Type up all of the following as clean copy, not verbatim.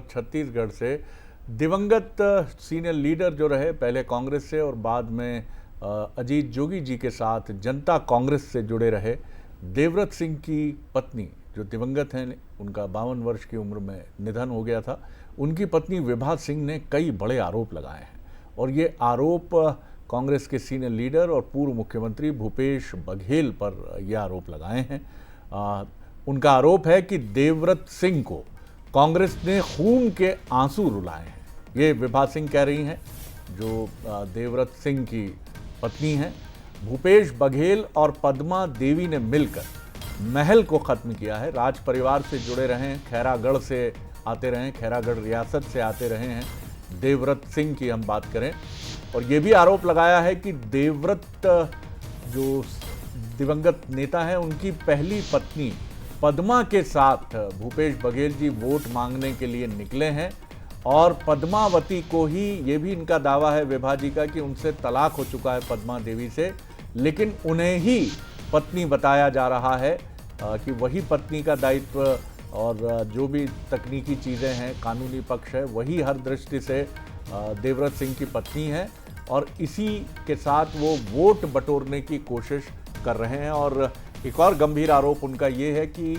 छत्तीसगढ़ से दिवंगत senior leader जो रहे, पहले कांग्रेस से और बाद में अजीत जोगी जी के साथ जनता कांग्रेस से जुड़े रहे, देवव्रत सिंह की पत्नी जो दिवंगत हैं, उनका 52 वर्ष की उम्र में निधन हो गया था। उनकी पत्नी विभा सिंह ने कई बड़े आरोप लगाए हैं और ये आरोप कांग्रेस के सीनियर लीडर और पूर्व मुख्यमंत्री भूपेश बघेल पर ये आरोप लगाए हैं। उनका आरोप है कि देवव्रत सिंह को कांग्रेस ने खून के आंसू रुलाए हैं। ये विभा सिंह कह रही हैं, जो देवव्रत सिंह की पत्नी हैं। भूपेश बघेल और पद्मा देवी ने मिलकर महल को ख़त्म किया है। राज परिवार से जुड़े रहे, खैरागढ़ से आते रहे, खैरागढ़ रियासत से आते रहे हैं देवव्रत सिंह की हम बात करें। और ये भी आरोप लगाया है कि देवव्रत जो दिवंगत नेता हैं, उनकी पहली पत्नी पद्मा के साथ भूपेश बघेल जी वोट मांगने के लिए निकले हैं और पद्मावती को ही, ये भी इनका दावा है विभा जी का, कि उनसे तलाक हो चुका है पद्मा देवी से, लेकिन उन्हें ही पत्नी बताया जा रहा है कि वही पत्नी का दायित्व और जो भी तकनीकी चीज़ें हैं, कानूनी पक्ष है, वही हर दृष्टि से देवव्रत सिंह की पत्नी है और इसी के साथ वो वोट बटोरने की कोशिश कर रहे हैं। और एक और गंभीर आरोप उनका ये है कि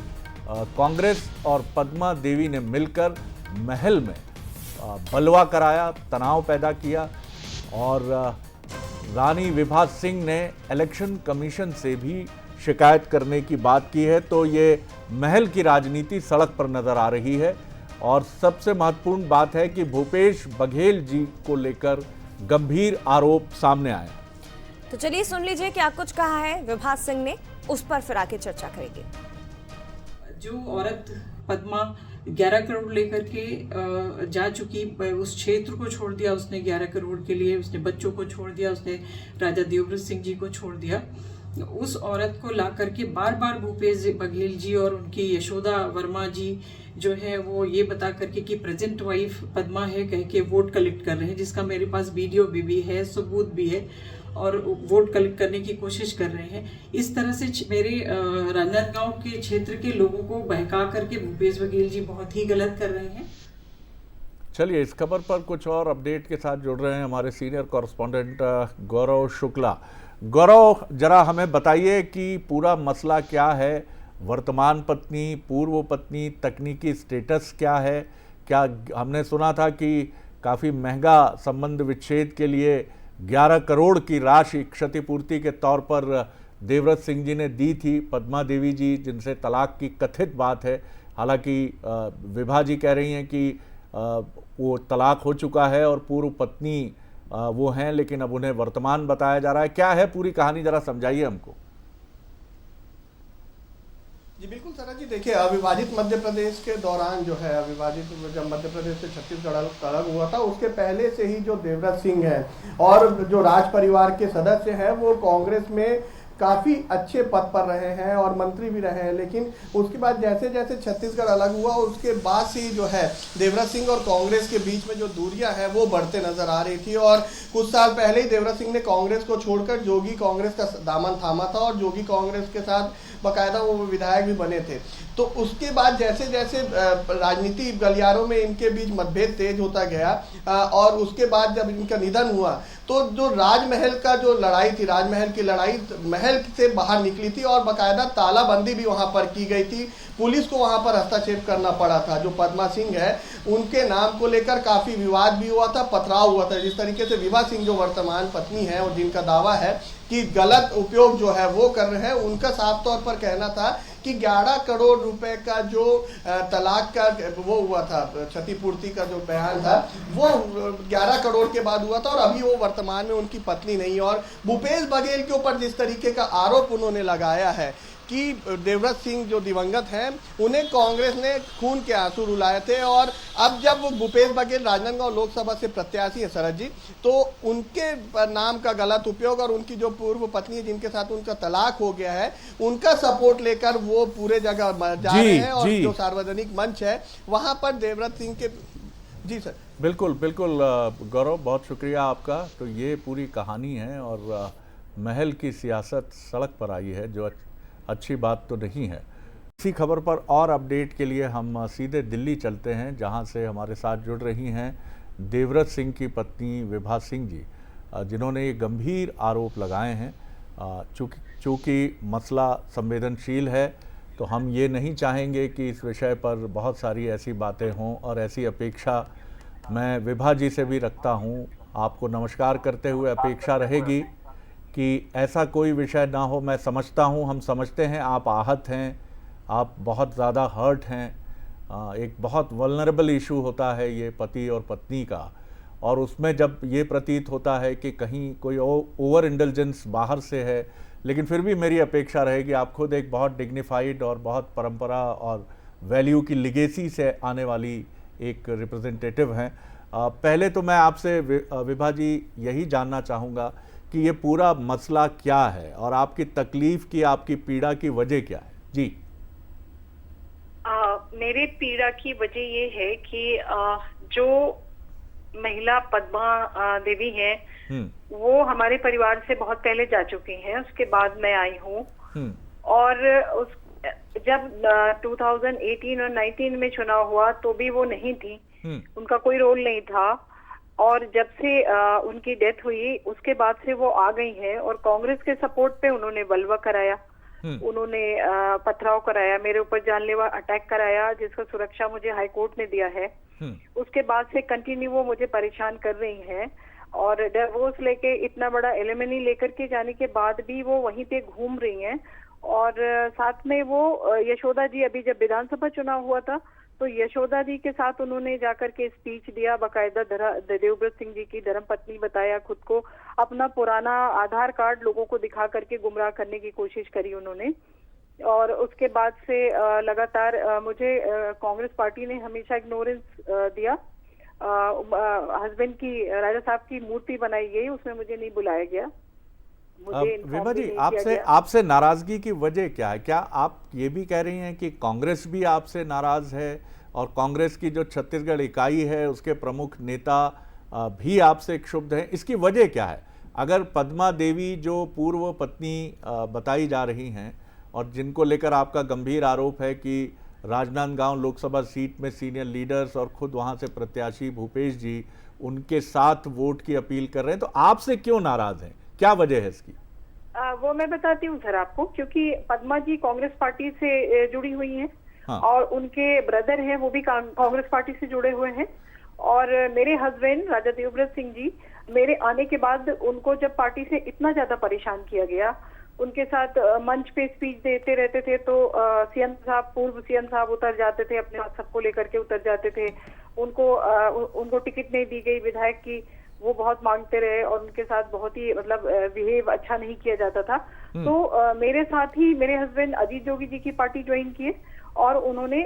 कांग्रेस और पद्मा देवी ने मिलकर महल में बलवा कराया, तनाव पैदा किया और रानी विभा सिंह ने इलेक्शन कमीशन से भी शिकायत करने की बात की है। तो ये महल की राजनीति सड़क पर नजर आ रही है और सबसे महत्वपूर्ण बात है कि भूपेश बघेल जी को लेकर गंभीर आरोप सामने आए। तो चलिए सुन लीजिए क्या कुछ कहा है विभा सिंह ने, उस पर फिर आके चर्चा करेंगे। जो औरत पद्मा 11 करोड़ लेकर के जा चुकी, उस क्षेत्र को छोड़ दिया उसने 11 करोड़ के लिए, उसने बच्चों को छोड़ दिया, उसने राजा देवव्रत सिंह जी को छोड़ दिया। उस औरत को ला करके बार बार भूपेश बघेल जी और उनकी यशोदा वर्मा जी जो है वो ये बता करके कि प्रेजेंट वाइफ पद्मा है कह के वोट कलेक्ट कर रहे हैं, जिसका मेरे पास वीडियो भी है, सबूत भी है, और वोट कलेक्ट करने की कोशिश कर रहे हैं। इस तरह से मेरे राजनांदगांव के क्षेत्र के लोगों को बहका करके भूपेश बघेल जी बहुत ही गलत कर रहे हैं। चलिए इस खबर पर कुछ और अपडेट के साथ जुड़ रहे हैं हमारे सीनियर कॉरेस्पॉन्डेंट गौरव शुक्ला। गौरव, जरा हमें बताइए कि पूरा मसला क्या है, वर्तमान पत्नी, पूर्व पत्नी, तकनीकी स्टेटस क्या है? क्या हमने सुना था कि काफ़ी महंगा संबंध विच्छेद के लिए 11 करोड़ की राशि क्षतिपूर्ति के तौर पर देवव्रत सिंह जी ने दी थी पद्मा देवी जी, जिनसे तलाक की कथित बात है। हालांकि विभा जी कह रही हैं कि वो तलाक हो चुका है और पूर्व पत्नी वो हैं, लेकिन अब उन्हें वर्तमान बताया जा रहा है। क्या है पूरी कहानी, जरा समझाइए हमको। जी बिल्कुल सर जी, देखिए अविभाजित मध्य प्रदेश के दौरान जो है, अविभाजित जब मध्य प्रदेश से छत्तीसगढ़ अलग हुआ था, उसके पहले से ही जो देवव्रत सिंह है और जो राज परिवार के सदस्य हैं वो कांग्रेस में काफ़ी अच्छे पद पर रहे हैं और मंत्री भी रहे हैं। लेकिन उसके बाद जैसे जैसे छत्तीसगढ़ अलग हुआ, उसके बाद से ही जो है देवव्रत सिंह और कांग्रेस के बीच में जो दूरियां हैं वो बढ़ते नजर आ रही थी। और कुछ साल पहले ही देवव्रत सिंह ने कांग्रेस को छोड़कर जोगी कांग्रेस का दामन थामा था और जोगी कांग्रेस के साथ बाकायदा वो विधायक भी बने थे। तो उसके बाद जैसे जैसे राजनीति गलियारों में इनके बीच मतभेद तेज होता गया और उसके बाद जब इनका निधन हुआ तो जो राजमहल का जो लड़ाई थी, राजमहल की लड़ाई महल से बाहर निकली थी और बाकायदा तालाबंदी भी वहां पर की गई थी। पुलिस को वहां पर हस्तक्षेप करना पड़ा था। जो पद्मा सिंह है उनके नाम को लेकर काफ़ी विवाद भी हुआ था, पथराव हुआ था। जिस तरीके से विभा सिंह जो वर्तमान पत्नी है और जिनका दावा है कि गलत उपयोग जो है वो कर रहे हैं, उनका साफ तौर पर कहना था कि 11 करोड़ रुपए का जो तलाक का वो हुआ था, क्षतिपूर्ति का जो बयान था वो 11 करोड़ के बाद हुआ था और अभी वो वर्तमान में उनकी पत्नी नहीं। और भूपेश बघेल के ऊपर जिस तरीके का आरोप उन्होंने लगाया है कि देवव्रत सिंह जो दिवंगत हैं उन्हें कांग्रेस ने खून के आंसू रुलाए थे, और अब जब भूपेश बघेल राजनांदगांव लोकसभा से प्रत्याशी है शरद जी, तो उनके नाम का गलत उपयोग और उनकी जो पूर्व पत्नी है जिनके साथ उनका तलाक हो गया है, उनका सपोर्ट लेकर वो पूरे जगह जा रहे हैं और जो सार्वजनिक मंच है वहां पर देवव्रत सिंह के। जी सर, बिल्कुल बिल्कुल गौरव, बहुत शुक्रिया आपका। तो ये पूरी कहानी है और महल की सियासत सड़क पर आई है, जो अच्छी बात तो नहीं है। इसी खबर पर और अपडेट के लिए हम सीधे दिल्ली चलते हैं, जहां से हमारे साथ जुड़ रही हैं देवव्रत सिंह की पत्नी विभा सिंह जी, जिन्होंने ये गंभीर आरोप लगाए हैं। चूँकि मसला संवेदनशील है तो हम ये नहीं चाहेंगे कि इस विषय पर बहुत सारी ऐसी बातें हों, और ऐसी अपेक्षा मैं विभा जी से भी रखता हूँ। आपको नमस्कार करते हुए अपेक्षा रहेगी कि ऐसा कोई विषय ना हो। मैं समझता हूँ, हम समझते हैं आप आहत हैं, आप बहुत ज़्यादा हर्ट हैं। एक बहुत वल्नरेबल इशू होता है ये पति और पत्नी का, और उसमें जब ये प्रतीत होता है कि कहीं कोई ओवर इंडल्जेंस बाहर से है, लेकिन फिर भी मेरी अपेक्षा रहेगी, आप खुद एक बहुत डिग्निफाइड और बहुत परंपरा और वैल्यू की लिगेसी से आने वाली एक रिप्रेजेंटेटिव हैं। पहले तो मैं आपसे विभा जी यही जानना चाहूँगा कि ये पूरा मसला क्या है और आपकी तकलीफ़ की, आपकी पीड़ा की वजह क्या है? जी। मेरे पीड़ा की वजह ये है कि जो महिला पद्मा देवी हैं, वो हमारे परिवार से बहुत पहले जा चुकी हैं। उसके बाद मैं आई हूँ, और जब 2018 और 19 में चुनाव हुआ तो भी वो नहीं थी, उनका कोई रोल नहीं था। और जब से उनकी डेथ हुई उसके बाद से वो आ गई हैं, और कांग्रेस के सपोर्ट पे उन्होंने बलवा कराया, उन्होंने पथराव कराया, मेरे ऊपर जानलेवा अटैक कराया, जिसका सुरक्षा मुझे हाई कोर्ट ने दिया है। उसके बाद से कंटिन्यू वो मुझे परेशान कर रही हैं, और डिवोर्स लेके इतना बड़ा एलिमनी लेकर के जाने के बाद भी वो वहीं पे घूम रही हैं। और साथ में वो यशोदा जी, अभी जब विधानसभा चुनाव हुआ था तो यशोदा जी के साथ उन्होंने जाकर के स्पीच दिया, बाकायदा देवव्रत सिंह जी की धर्मपत्नी बताया खुद को, अपना पुराना आधार कार्ड लोगों को दिखा करके गुमराह करने की कोशिश करी उन्होंने। और उसके बाद से लगातार मुझे कांग्रेस पार्टी ने हमेशा इग्नोरेंस दिया। हस्बैंड की, राजा साहब की मूर्ति बनाई गई, उसमें मुझे नहीं बुलाया गया। विभा जी, आपसे नाराजगी की वजह क्या है? क्या आप ये भी कह रही हैं कि कांग्रेस भी आपसे नाराज है, और कांग्रेस की जो छत्तीसगढ़ इकाई है उसके प्रमुख नेता भी आपसे क्षुब्ध हैं? इसकी वजह क्या है? अगर पद्मा देवी जो पूर्व पत्नी बताई जा रही हैं, और जिनको लेकर आपका गंभीर आरोप है कि राजनांदगांव लोकसभा सीट में सीनियर लीडर्स और खुद वहां से प्रत्याशी भूपेश जी उनके साथ वोट की अपील कर रहे हैं, तो आपसे क्यों नाराज हैं? क्या वजह है इसकी? वो मैं बताती हूँ सर आपको, क्योंकि पद्मा जी कांग्रेस पार्टी से जुड़ी हुई हैं। हाँ। और उनके ब्रदर हैं, वो भी कांग्रेस पार्टी से जुड़े हुए हैं। और मेरे हस्बैंड राजा देवव्रत सिंह जी, मेरे आने के बाद उनको जब पार्टी से इतना ज्यादा परेशान किया गया, उनके साथ मंच पे स्पीच देते रहते थे तो सीएम साहब, पूर्व सीएम साहब उतर जाते थे, अपने सबको लेकर के उतर जाते थे। उनको टिकट नहीं दी गई विधायक की, वो बहुत मांगते रहे, और उनके साथ बहुत ही मतलब बिहेव अच्छा नहीं किया जाता था। तो मेरे साथ ही मेरे हस्बैंड अजीत जोगी जी की पार्टी ज्वाइन किए, और उन्होंने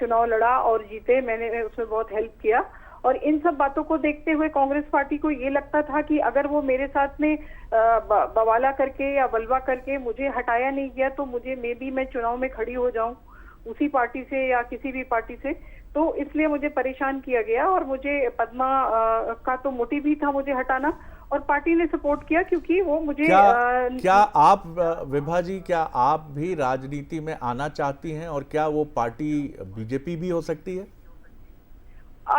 चुनाव लड़ा और जीते। मैंने उसमें बहुत हेल्प किया। और इन सब बातों को देखते हुए कांग्रेस पार्टी को ये लगता था कि अगर वो मेरे साथ में बवाला करके या बलवा करके मुझे हटाया नहीं गया तो मैं चुनाव में खड़ी हो जाऊं उसी पार्टी से या किसी भी पार्टी से। तो इसलिए मुझे परेशान किया गया, और मुझे पद्मा का तो मोटिव भी था मुझे हटाना, और पार्टी ने सपोर्ट किया, क्योंकि वो मुझे क्या आप विभा जी, क्या आप भी राजनीति में आना चाहती हैं, और क्या वो पार्टी बीजेपी भी हो सकती है?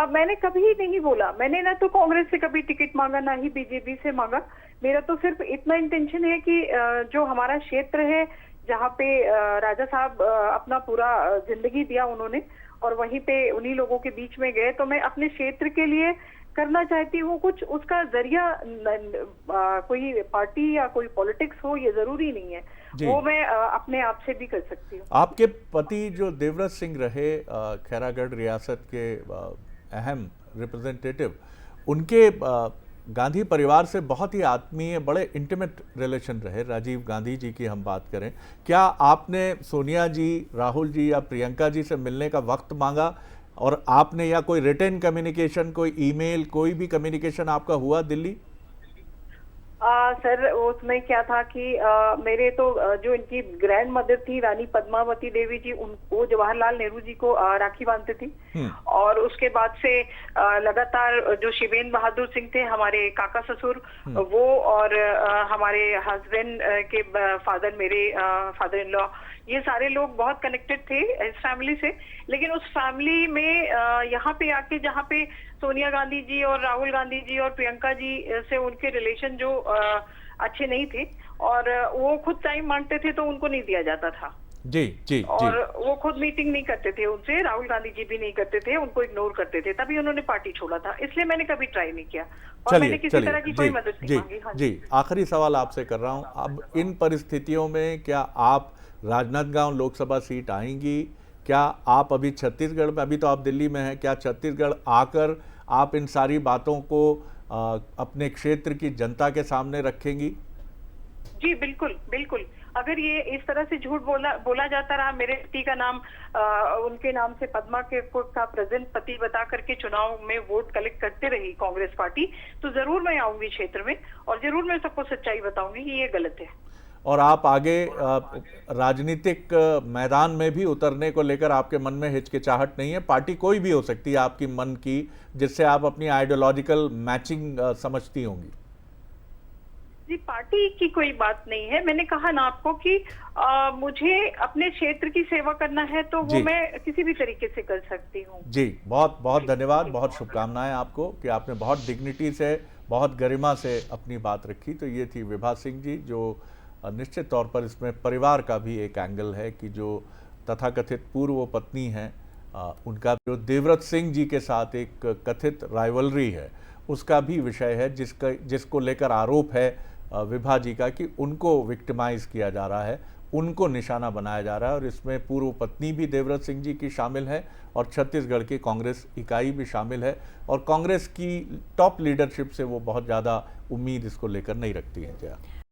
मैंने कभी नहीं बोला, मैंने ना तो कांग्रेस से कभी टिकट मांगा, ना ही बीजेपी से मांगा। मेरा तो सिर्फ इतना इंटेंशन है कि जो हमारा क्षेत्र है, जहाँ पे राजा साहब अपना पूरा जिंदगी दिया उन्होंने, और वहीं पे उन्हीं लोगों के बीच में गए, तो मैं अपने क्षेत्र के लिए करना चाहती हूँ कुछ। उसका जरिया कोई पार्टी या कोई पॉलिटिक्स हो, ये जरूरी नहीं है, वो मैं अपने आप से भी कर सकती हूँ। आपके पति जो देवव्रत सिंह रहे, खैरागढ़ रियासत के अहम रिप्रेजेंटेटिव, उनके गांधी परिवार से बहुत ही आत्मीय, बड़े इंटीमेट रिलेशन रहे। राजीव गांधी जी की हम बात करें, क्या आपने सोनिया जी, राहुल जी या प्रियंका जी से मिलने का वक्त मांगा, और आपने या कोई रिटन कम्युनिकेशन, कोई ईमेल, कोई भी कम्युनिकेशन आपका हुआ दिल्ली? सर उसमें क्या था कि मेरे तो जो इनकी ग्रैंड मदर थी रानी पद्मावती देवी जी, वो जवाहरलाल नेहरू जी को राखी बांधते थी। और उसके बाद से लगातार जो शिवेंद्र बहादुर सिंह थे हमारे काका ससुर, वो और हमारे हस्बैंड के फादर, मेरे फादर इन लॉ, ये सारे लोग बहुत कनेक्टेड थे इस फैमिली से। लेकिन उस फैमिली में यहाँ पे आके जहाँ पे सोनिया गांधी जी और राहुल गांधी जी और प्रियंका जी से उनके रिलेशन जो अच्छे नहीं थे, और वो खुद टाइम मांगते थे तो उनको नहीं दिया जाता था। जी जी और जी। वो खुद मीटिंग नहीं करते थे उनसे, राहुल गांधी जी भी नहीं करते थे, उनको इग्नोर करते थे, तभी उन्होंने पार्टी छोड़ा था। इसलिए मैंने कभी ट्राई नहीं किया और मैंने किसी तरह की कोई मदद नहीं मांगी। हाँ जी, आखिरी सवाल आपसे कर रहा हूं, अब इन परिस्थितियों में क्या आप राजनांदगांव लोकसभा सीट आएंगी? क्या आप अभी छत्तीसगढ़ में, अभी तो आप दिल्ली में हैं, क्या छत्तीसगढ़ आकर आप इन सारी बातों को अपने क्षेत्र की जनता के सामने रखेंगी? जी बिल्कुल बिल्कुल। अगर ये इस तरह से झूठ बोला जाता रहा, मेरे पति का नाम उनके नाम से पद्मा के का प्रेजेंट पति बता करके चुनाव में वोट कलेक्ट करते रही कांग्रेस पार्टी, तो जरूर मैं आऊंगी क्षेत्र में और जरूर मैं सबको सच्चाई बताऊंगी कि ये गलत है। और आप आगे राजनीतिक मैदान में भी उतरने को लेकर आपके मन में हिचकिचाहट नहीं है? पार्टी कोई भी हो सकती है आपकी मन की, जिससे आप अपनी आइडियोलॉजिकल मैचिंग समझती होंगी। जी पार्टी की कोई बात नहीं है, मैंने कहा ना आपको कि मुझे अपने क्षेत्र की सेवा करना है तो वो मैं किसी भी तरीके से कर सकती हूँ। जी, बहुत बहुत धन्यवाद, बहुत शुभकामनाएं आपको कि आपने बहुत डिग्निटी से, बहुत गरिमा से अपनी बात रखी। तो ये थी विभा सिंह जी, जो निश्चित तौर पर इसमें परिवार का भी एक एंगल है कि जो तथाकथित पूर्व पत्नी हैं, उनका जो देवव्रत सिंह जी के साथ एक कथित राइवलरी है, उसका भी विषय है, जिसको लेकर आरोप है विभा जी का कि उनको विक्टिमाइज किया जा रहा है, उनको निशाना बनाया जा रहा है। और इसमें पूर्व पत्नी भी देवव्रत सिंह जी की शामिल है और छत्तीसगढ़ की कांग्रेस इकाई भी शामिल है, और कांग्रेस की टॉप लीडरशिप से वो बहुत ज़्यादा उम्मीद इसको लेकर नहीं रखती है।